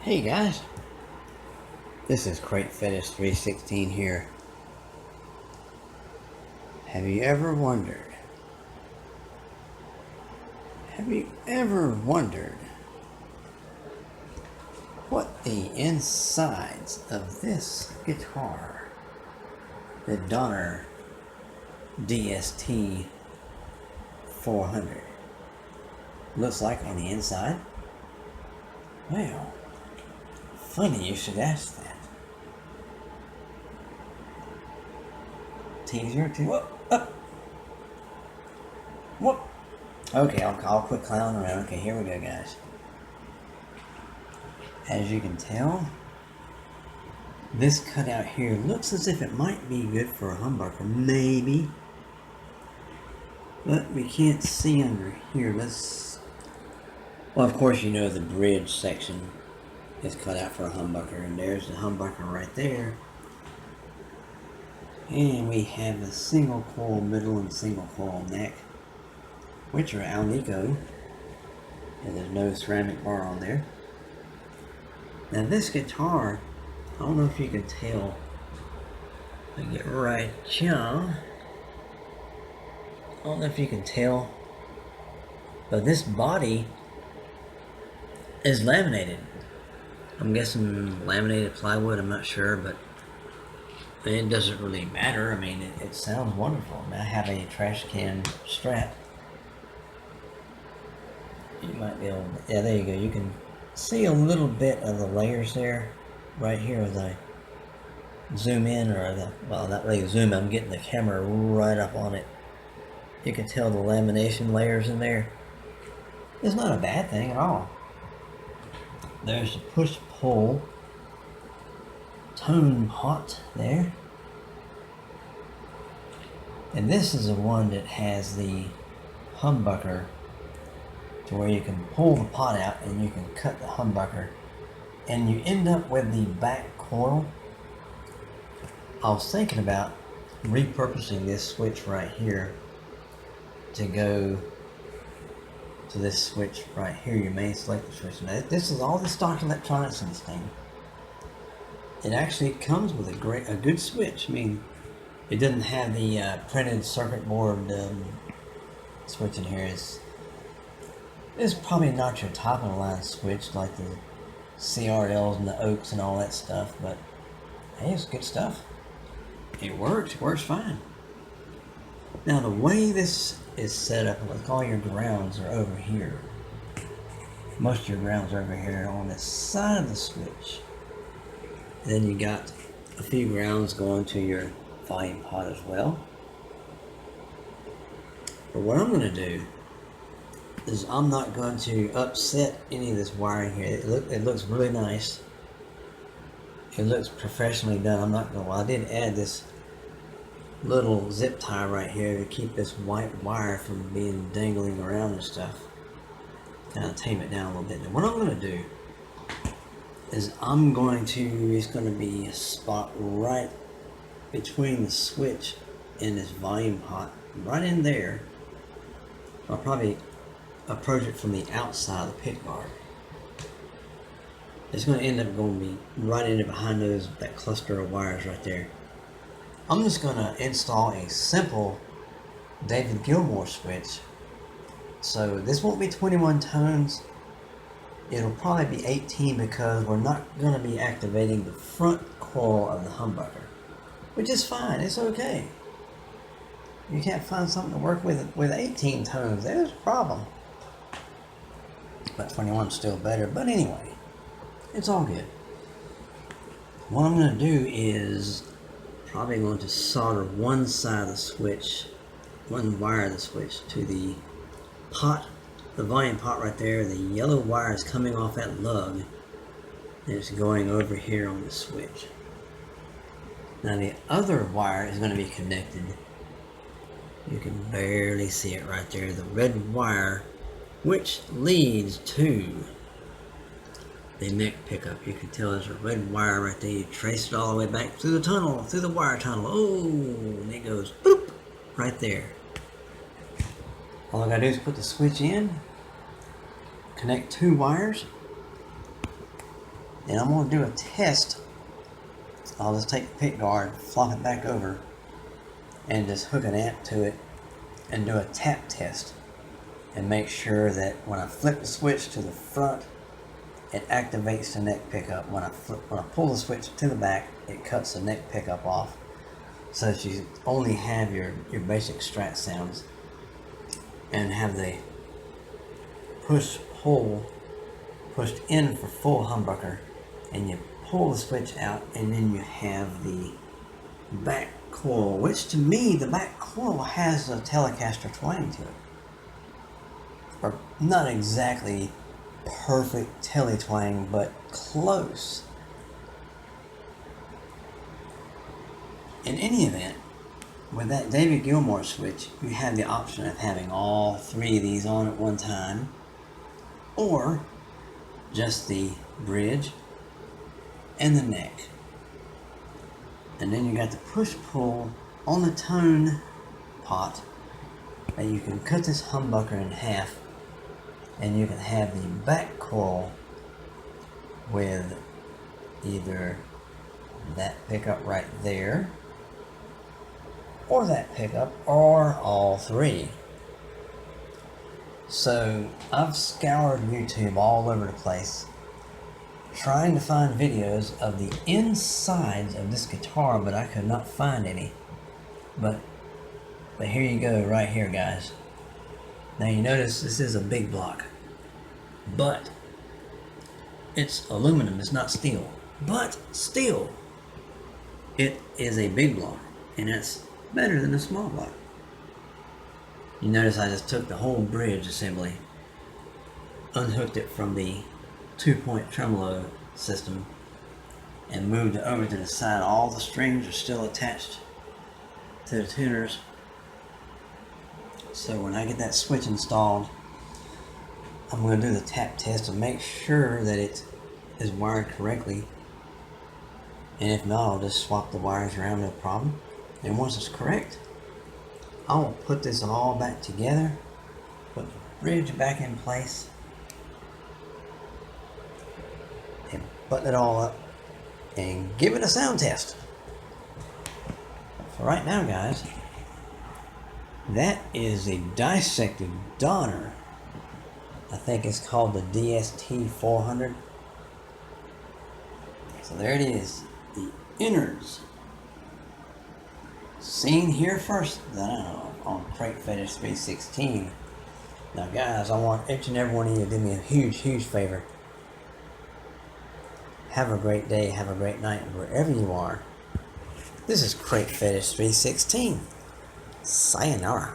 Hey guys, this is Crate Fetish 316 here. Have you ever wondered what the insides of this guitar, the Donner dst400, looks like on the inside? Well, funny you should ask that. Teaser to whoop up. Whoop. Okay, I'll quit clowning around. Okay, here we go, guys. As you can tell, this cutout here looks as if it might be good for a humbucker, maybe. But we can't see under here. Well, of course, you know the bridge section is cut out for a humbucker, and there's the humbucker right there. And we have a single coil middle and single coil neck, which are Alnico, and there's no ceramic bar on there. Now this guitar, I don't know if you can tell, I get right here. I don't know if you can tell, but this body is laminated. I'm guessing laminated plywood, I'm not sure, but it doesn't really matter. I mean, it sounds wonderful. I have a trash can strat. You might be able to, yeah, there you go. You can see a little bit of the layers there, right here as I zoom in, well, not really zoom, I'm getting the camera right up on it. You can tell the lamination layers in there. It's not a bad thing at all. There's the push-pull tone pot there. And this is the one that has the humbucker to where you can pull the pot out and you can cut the humbucker, and you end up with the back coil. I was thinking about repurposing this switch right here to go to this switch right here, your main selector switch. Now, this is all the stock electronics in this thing. It actually comes with a good switch. I mean, it doesn't have the printed circuit board switch in here. It's probably not your top of the line switch like the CRLs and the Oaks and all that stuff, but hey, it's good stuff. It works fine. Now the way this is set up, like all your grounds are over here. Most of your grounds are over here on the side of the switch. And then you got a few grounds going to your volume pot as well. But what I'm going to do is I'm not going to upset any of this wiring here. It looks really nice. It looks professionally done. I'm not going to, well, I did add this little zip tie right here to keep this white wire from being dangling around and stuff. Kind of tame it down a little bit. And what I'm going to do is it's going to be a spot right between the switch and this volume pot, right in there. I'll probably approach it from the outside of the pick guard. It's going to end up going to be right in there behind that cluster of wires right there. I'm just going to install a simple David Gilmour switch. So this won't be 21 tones. It'll probably be 18 because we're not going to be activating the front coil of the humbucker, which is fine. It's okay. You can't find something to work with 18 tones. There's a problem. But 21 is still better. But anyway, it's all good. What I'm going to do is probably going to solder one side of the switch, one wire of the switch to the pot, the volume pot right there. The yellow wire is coming off that lug and it's going over here on the switch. Now the other wire is going to be connected. You can barely see it right there. The red wire, which leads to the neck pickup. You can tell there's a red wire right there. You trace it all the way back through the tunnel, through the wire tunnel. Oh, and it goes boop right there. All I gotta do is put the switch in, connect two wires, And I'm going to do a test. I'll just take the pick guard, flop it back over, and just hook an amp to it and do a tap test. And make sure that when I flip the switch to the front, it activates the neck pickup. When I pull the switch to the back, it cuts the neck pickup off. So that you only have your basic strat sounds and have the push-pull pushed in for full humbucker, and you pull the switch out, and then you have the back coil, which to me the back coil has a Telecaster twang to it, or not exactly perfect tele twang, but close. In any event, with that David Gilmour switch, you have the option of having all three of these on at one time, or just the bridge and the neck. And then you got the push-pull on the tone pot that you can cut this humbucker in half, and you can have the back coil with either that pickup right there, or that pickup, or all three. So I've scoured YouTube all over the place trying to find videos of the insides of this guitar, but I could not find any. But here you go, right here, guys. Now you notice this is a big block, but it's aluminum, it's not steel. But still, it is a big block, and it's better than a small block. You notice I just took the whole bridge assembly, unhooked it from the 2-point tremolo system, and moved it over to the side. All the strings are still attached to the tuners. So when I get that switch installed, I'm going to do the tap test to make sure that it is wired correctly. And if not, I'll just swap the wires around, no problem. And once it's correct, I'll put this all back together, put the bridge back in place, and button it all up, and give it a sound test. For right now, guys, that is a dissected Donner. I think it's called the dst400. So there it is, the innards. Seen here first on Crate Fetish 316. Now guys, I want each and every one of you to do me a huge favor. Have a great day, have a great night, wherever you are. This is Crate Fetish 316. Sayonara.